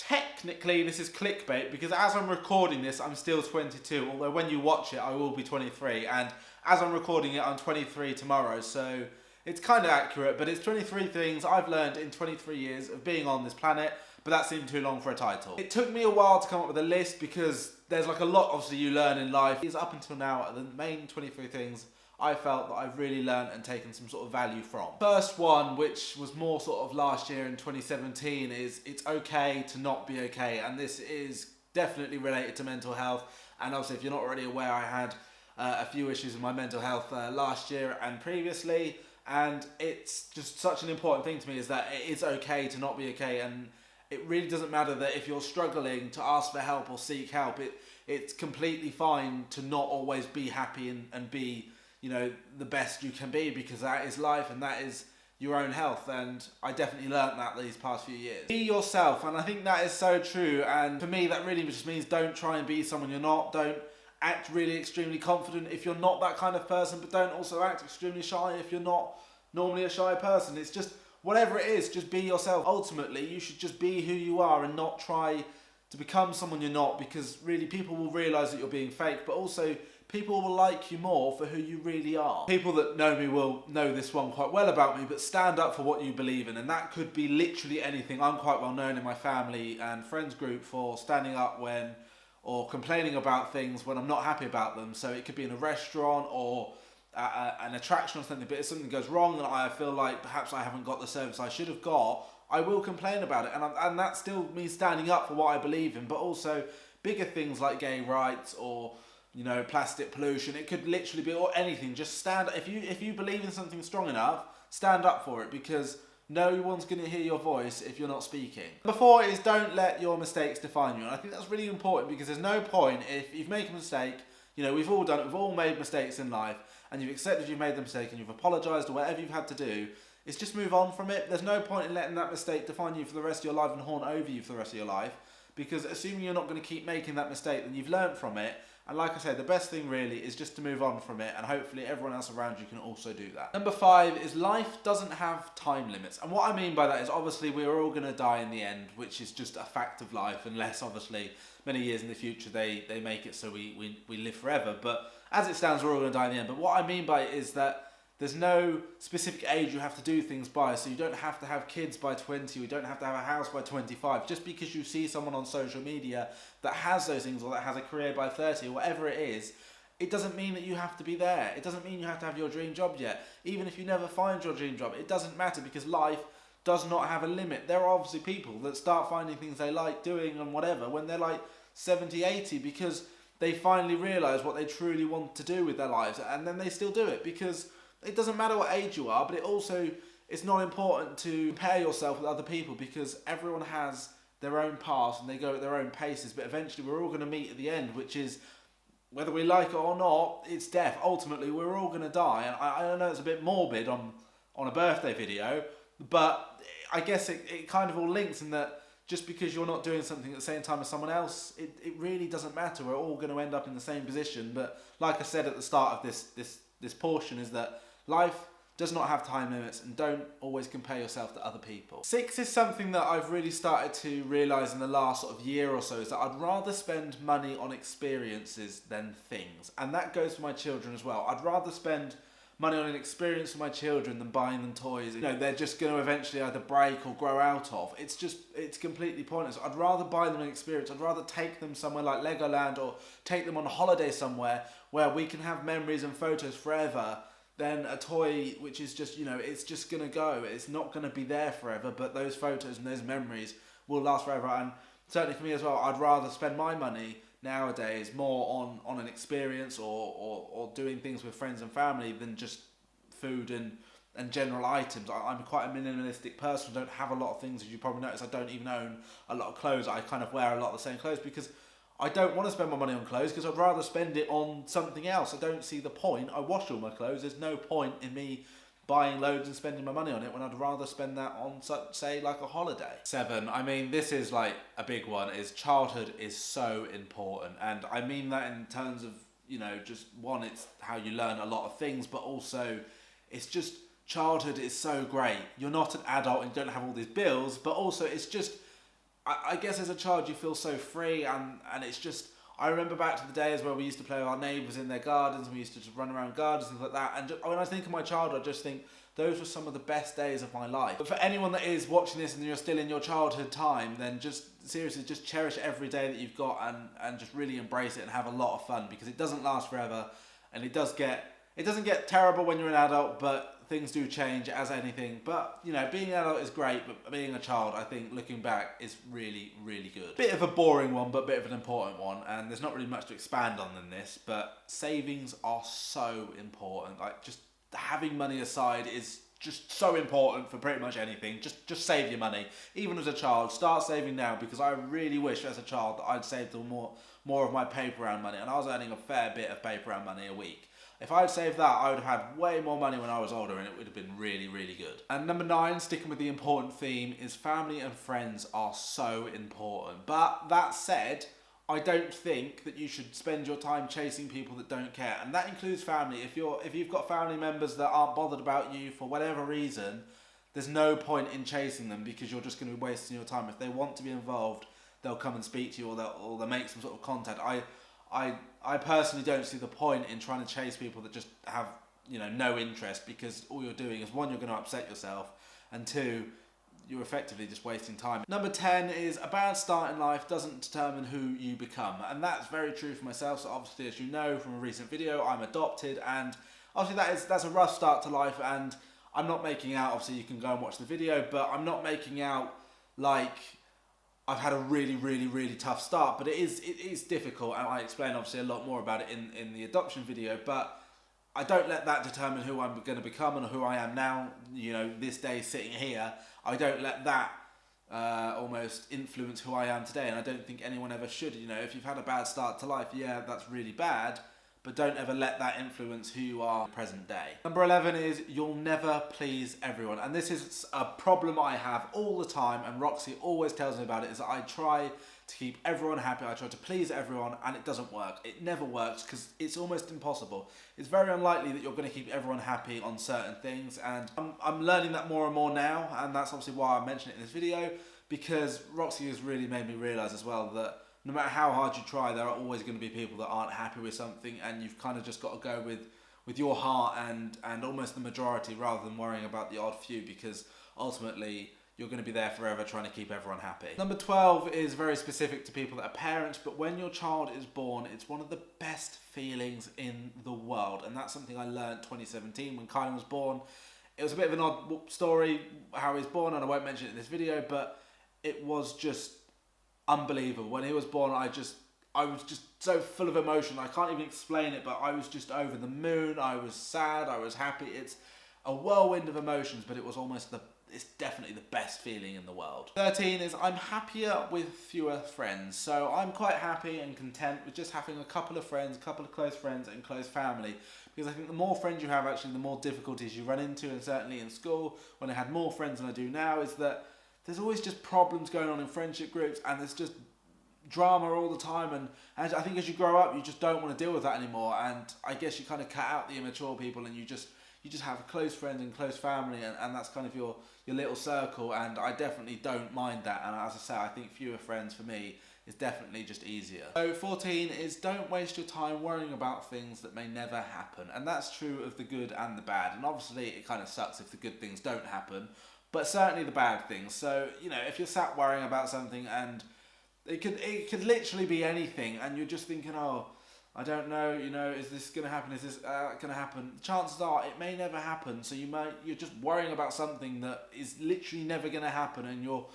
technically this is clickbait because as I'm recording this, I'm still 22, although when you watch it, I will be 23, and as I'm recording it, I'm 23 tomorrow, so it's kind of accurate, but it's 23 things I've learned in 23 years of being on this planet, but that seemed too long for a title. It took me a while to come up with a list because there's like a lot obviously you learn in life. It's up until now the main 23 things I felt that I've really learned and taken some sort of value from. First one, which was more sort of last year in 2017, is it's okay to not be okay, and this is definitely related to mental health. And obviously, if you're not already aware, I had a few issues with my mental health last year and previously, and it's just such an important thing to me is that it is okay to not be okay, and it really doesn't matter that if you're struggling to ask for help or seek help. It's completely fine to not always be happy and be, you know, the best you can be, because that is life and that is your own health, and I definitely learnt that these past few years. Be yourself, and I think that is so true, and for me that really just means don't try and be someone you're not. Don't act really extremely confident if you're not that kind of person, but don't also act extremely shy if you're not normally a shy person. It's just whatever it is, just be yourself. Ultimately, you should just be who you are and not try to become someone you're not, because really people will realise that you're being fake, but also people will like you more for who you really are. People that know me will know this one quite well about me, but stand up for what you believe in, and that could be literally anything. I'm quite well known in my family and friends group for standing up when, or complaining about things when I'm not happy about them. So it could be in a restaurant or an attraction or something, but if something goes wrong and I feel like perhaps I haven't got the service I should have got, I will complain about it, and that still means standing up for what I believe in. But also bigger things like gay rights or, you know, plastic pollution. It could literally be or anything. Just stand. If you believe in something strong enough, stand up for it, because no one's going to hear your voice if you're not speaking. Before is don't let your mistakes define you, and I think that's really important, because there's no point if you make a mistake. You know, we've all done it. We've all made mistakes in life, and you've accepted you've made the mistake and you've apologised or whatever you've had to do. It's just move on from it. There's no point in letting that mistake define you for the rest of your life and haunt over you for the rest of your life, because assuming you're not going to keep making that mistake, then you've learned from it. And like I said, the best thing really is just to move on from it, and hopefully everyone else around you can also do that. Number 5 is life doesn't have time limits. And what I mean by that is obviously we're all going to die in the end, which is just a fact of life, unless obviously many years in the future they make it so we live forever. But as it stands, we're all going to die in the end. But what I mean by it is that there's no specific age you have to do things by, so you don't have to have kids by 20, you don't have to have a house by 25. Just because you see someone on social media that has those things, or that has a career by 30, or whatever it is, it doesn't mean that you have to be there. It doesn't mean you have to have your dream job yet. Even if you never find your dream job, it doesn't matter, because life does not have a limit. There are obviously people that start finding things they like doing and whatever when they're like 70, 80, because they finally realise what they truly want to do with their lives, and then they still do it, because it doesn't matter what age you are, but it's not important to compare yourself with other people, because everyone has their own path and they go at their own paces, but eventually we're all going to meet at the end, which is, whether we like it or not, it's death. Ultimately, we're all going to die, and I know it's a bit morbid on a birthday video, but I guess it kind of all links in that just because you're not doing something at the same time as someone else, it really doesn't matter. We're all going to end up in the same position. But like I said at the start of this portion, is that life does not have time limits, and don't always compare yourself to other people. 6 is something that I've really started to realise in the last sort of year or so, is that I'd rather spend money on experiences than things. And that goes for my children as well. I'd rather spend money on an experience for my children than buying them toys. You know, they're just going to eventually either break or grow out of. It's completely pointless. I'd rather buy them an experience. I'd rather take them somewhere like Legoland, or take them on a holiday somewhere where we can have memories and photos forever, than a toy which is just, you know, it's just going to go. It's not going to be there forever, but those photos and those memories will last forever. And certainly for me as well, I'd rather spend my money nowadays more on an experience or doing things with friends and family than just food and general items. I'm quite a minimalistic person. I don't have a lot of things, as you probably noticed. I don't even own a lot of clothes. I kind of wear a lot of the same clothes because I don't want to spend my money on clothes, because I'd rather spend it on something else. I don't see the point. I wash all my clothes. There's no point in me buying loads and spending my money on it when I'd rather spend that on, say, like a holiday. 7, I mean, this is like a big one, is childhood is so important. And I mean that in terms of, you know, just one, it's how you learn a lot of things, but also it's just, childhood is so great. You're not an adult and you don't have all these bills, but also it's just, I guess as a child you feel so free, and it's just, I remember back to the days where we used to play with our neighbours in their gardens, and we used to just run around gardens and things like that, and just, when I think of my childhood I just think those were some of the best days of my life. But for anyone that is watching this and you're still in your childhood time, then just seriously just cherish every day that you've got, and just really embrace it and have a lot of fun, because it doesn't last forever, and it doesn't get terrible when you're an adult, but things do change as anything. But, you know, being an adult is great, but being a child, I think, looking back, is really, really good. Bit of a boring one, but bit of an important one, and there's not really much to expand on than this, but savings are so important. Like, just having money aside is just so important for pretty much anything. Just save your money. Even as a child, start saving now, because I really wish as a child that I'd saved more of my paper round money, and I was earning a fair bit of paper round money a week. If I'd saved that, I would have had way more money when I was older, and it would have been really, really good. And number 9, sticking with the important theme, is family and friends are so important. But that said, I don't think that you should spend your time chasing people that don't care, and that includes family. If you've got family members that aren't bothered about you for whatever reason, there's no point in chasing them, because you're just going to be wasting your time. If they want to be involved, they'll come and speak to you, or they'll make some sort of contact. I personally don't see the point in trying to chase people that just have, you know, no interest, because all you're doing is, 1, you're going to upset yourself, and 2, you're effectively just wasting time. Number 10 is, a bad start in life doesn't determine who you become, and that's very true for myself. So obviously, as you know from a recent video, I'm adopted, and obviously that's a rough start to life, and I'm not making out, obviously you can go and watch the video, but I'm not making out like I've had a really, really, really tough start, but it is difficult, and I explain obviously a lot more about it in the adoption video, but I don't let that determine who I'm going to become and who I am now, you know, this day sitting here. I don't let that almost influence who I am today, and I don't think anyone ever should. You know, if you've had a bad start to life, yeah, that's really bad, but don't ever let that influence who you are present day. Number 11 is, you'll never please everyone. And this is a problem I have all the time, and Roxy always tells me about it, is that I try to keep everyone happy, I try to please everyone, and it doesn't work. It never works, because it's almost impossible. It's very unlikely that you're going to keep everyone happy on certain things, and I'm learning that more and more now, and that's obviously why I mentioned it in this video, because Roxy has really made me realise as well that no matter how hard you try, there are always going to be people that aren't happy with something, and you've kind of just got to go with your heart and almost the majority, rather than worrying about the odd few, because ultimately you're going to be there forever trying to keep everyone happy. Number 12 is very specific to people that are parents, but when your child is born, it's one of the best feelings in the world, and that's something I learned 2017 when Kylan was born. It was a bit of an odd story how he was born, and I won't mention it in this video, but it was just unbelievable. When he was born, I was just so full of emotion. I can't even explain it, but I was just over the moon. I was sad, I was happy. It's a whirlwind of emotions, but it's definitely the best feeling in the world. 13 is, I'm happier with fewer friends. So I'm quite happy and content with just having a couple of friends, a couple of close friends and close family. Because I think the more friends you have, actually, the more difficulties you run into. And certainly in school, when I had more friends than I do now, is that there's always just problems going on in friendship groups, and there's just drama all the time, and I think as you grow up, you just don't want to deal with that anymore, and I guess you kind of cut out the immature people, and you just have close friends and close family, and that's kind of your little circle, and I definitely don't mind that, and as I say, I think fewer friends for me is definitely just easier. So 14 is, don't waste your time worrying about things that may never happen, and that's true of the good and the bad, and obviously it kind of sucks if the good things don't happen, but certainly the bad things. So, you know, if you're sat worrying about something, and it could literally be anything, and you're just thinking, oh, I don't know, you know, is this going to happen? Is this going to happen? Chances are it may never happen. So you're just worrying about something that is literally never going to happen, and you're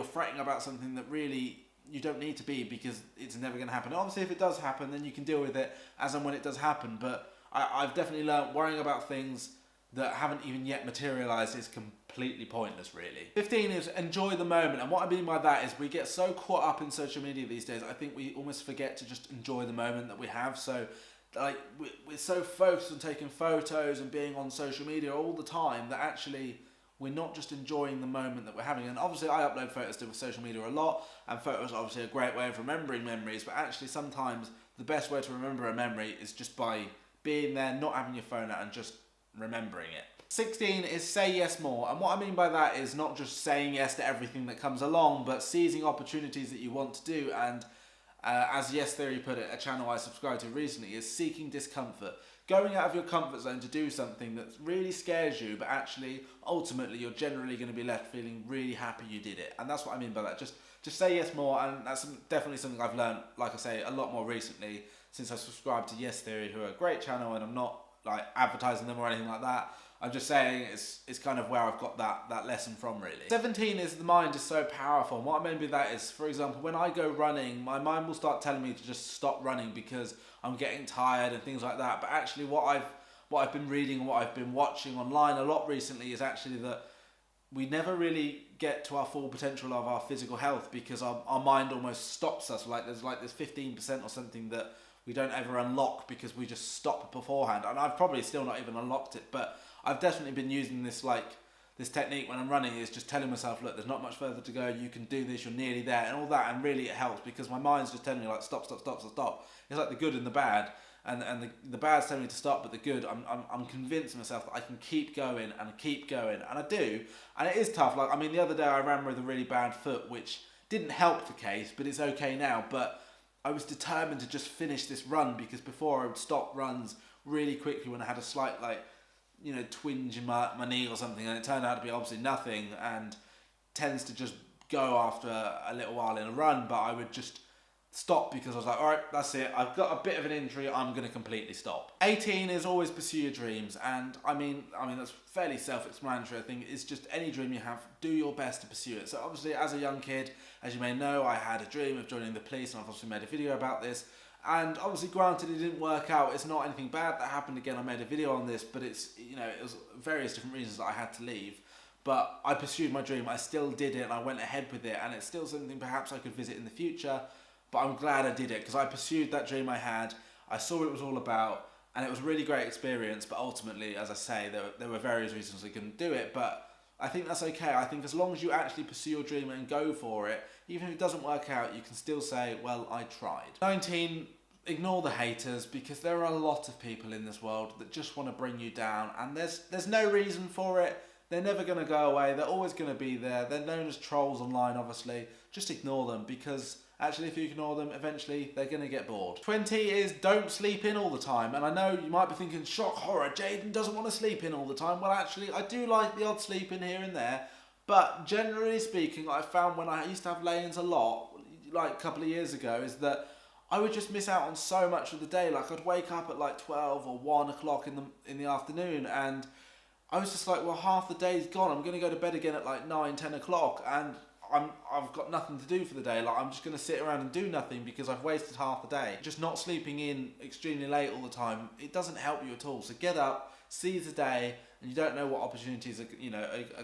fretting about something that really you don't need to be, because it's never going to happen. Obviously, if it does happen, then you can deal with it as and when it does happen. But I've definitely learned worrying about things that haven't even yet materialised is completely pointless, really. 15 is, enjoy the moment. And what I mean by that is, we get so caught up in social media these days, I think we almost forget to just enjoy the moment that we have. So, like, we're so focused on taking photos and being on social media all the time that actually we're not just enjoying the moment that we're having. And obviously I upload photos to social media a lot, and photos are obviously a great way of remembering memories, but actually sometimes the best way to remember a memory is just by being there, not having your phone out, and just remembering it. 16 is say yes more, and what I mean by that is not just saying yes to everything that comes along, but seizing opportunities that you want to do. And as Yes Theory put it, a channel I subscribed to recently, is seeking discomfort. Going out of your comfort zone to do something that really scares you, but actually, ultimately, you're generally going to be left feeling really happy you did it. And that's what I mean by that. Just say yes more, and that's definitely something I've learned, like I say, a lot more recently since I subscribed to Yes Theory, who are a great channel, and I'm not like advertising them or anything like that. I'm just saying it's kind of where I've got that lesson from, really. 17 is the mind is so powerful. And what I mean by that is, for example, when I go running, my mind will start telling me to just stop running because I'm getting tired and things like that. But actually what I've been reading and what I've been watching online a lot recently is actually that we never really get to our full potential of our physical health because our mind almost stops us. Like there's 15% or something that we don't ever unlock because we just stop beforehand. And I've probably still not even unlocked it, but I've definitely been using this technique when I'm running, is just telling myself, look, there's not much further to go, you can do this, you're nearly there, and all that. And really it helps because my mind's just telling me like stop. It's like the good and the bad, and the bad's telling me to stop, but the good, I'm convincing myself that I can keep going, and I do. And it is tough. Like, I mean, the other day I ran with a really bad foot, which didn't help the case, but it's okay now. But I was determined to just finish this run because before I would stop runs really quickly when I had a slight twinge in my knee or something, and it turned out to be obviously nothing, and tends to just go after a little while in a run. But I would just stop because I was like, all right, that's it, I've got a bit of an injury, I'm going to completely stop. 18 is always pursue your dreams, and I mean that's fairly self-explanatory. I think it's just any dream you have, do your best to pursue it. So obviously as a young kid, as you may know, I had a dream of joining the police, and I've obviously made a video about this. And obviously, granted, it didn't work out. It's not anything bad that happened. Again, I made a video on this, but it was various different reasons that I had to leave. But I pursued my dream. I still did it, and I went ahead with it. And it's still something perhaps I could visit in the future. But I'm glad I did it because I pursued that dream I had. I saw what it was all about, and it was a really great experience. But ultimately, as I say, there were various reasons I couldn't do it. But I think that's okay. I think as long as you actually pursue your dream and go for it, even if it doesn't work out, you can still say, well, I tried. 19, ignore the haters, because there are a lot of people in this world that just want to bring you down, and there's no reason for it. They're never going to go away. They're always going to be there. They're known as trolls online, obviously. Just ignore them, because actually if you ignore them, eventually they're going to get bored. 20 is don't sleep in all the time. And I know you might be thinking, shock horror, Jadon doesn't want to sleep in all the time. Well, actually, I do like the odd sleep in here and there. But generally speaking, I found when I used to have lay-ins a lot, like a couple of years ago, is that I would just miss out on so much of the day. Like I'd wake up at like 12 or 1 o'clock in the afternoon, and I was just like, well, half the day's gone. I'm going to go to bed again at like 9, 10 o'clock, and I've got nothing to do for the day. Like I'm just going to sit around and do nothing because I've wasted half the day. Just not sleeping in extremely late all the time, it doesn't help you at all. So get up, seize the day, and you don't know what opportunities are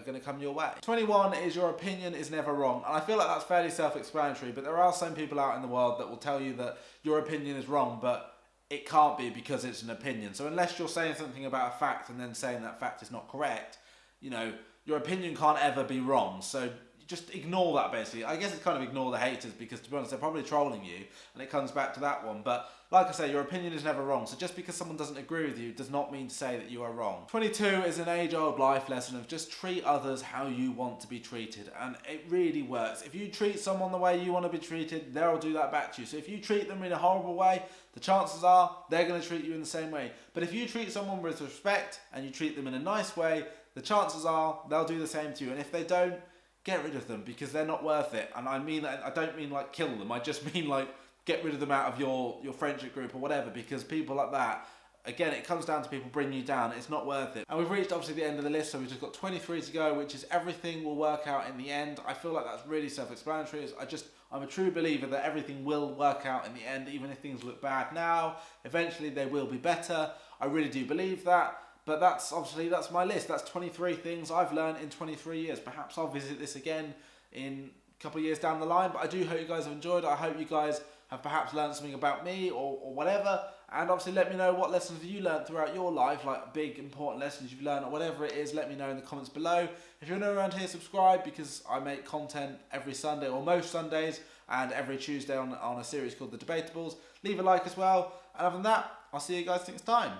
going to come your way. 21 is your opinion is never wrong. And I feel like that's fairly self-explanatory, but there are some people out in the world that will tell you that your opinion is wrong, but it can't be because it's an opinion. So unless you're saying something about a fact and then saying that fact is not correct, your opinion can't ever be wrong. So just ignore that, basically. I guess it's kind of ignore the haters, because to be honest, they're probably trolling you, and it comes back to that one. But like I say, your opinion is never wrong. So just because someone doesn't agree with you does not mean to say that you are wrong. 22 is an age-old life lesson of just treat others how you want to be treated. And it really works. If you treat someone the way you want to be treated, they'll do that back to you. So if you treat them in a horrible way, the chances are they're going to treat you in the same way. But if you treat someone with respect and you treat them in a nice way, the chances are they'll do the same to you. And if they don't, get rid of them, because they're not worth it. And I mean that, I don't mean like kill them, I just mean like get rid of them out of your friendship group or whatever, because people like that, again, it comes down to people bringing you down. It's not worth it. And we've reached obviously the end of the list, so we've just got 23 to go, which is everything will work out in the end. I feel like that's really self-explanatory. I'm a true believer that everything will work out in the end, even if things look bad now. Eventually they will be better. I really do believe that. But that's my list. That's 23 things I've learned in 23 years. Perhaps I'll visit this again in a couple of years down the line, but I do hope you guys have enjoyed it. I hope you guys have perhaps learned something about me or whatever. And obviously let me know what lessons have you learned throughout your life, like big important lessons you've learned or whatever it is. Let me know in the comments below. If you're new around here, subscribe, because I make content every Sunday, or most Sundays, and every Tuesday on a series called The Debatables. Leave a like as well. And other than that, I'll see you guys next time.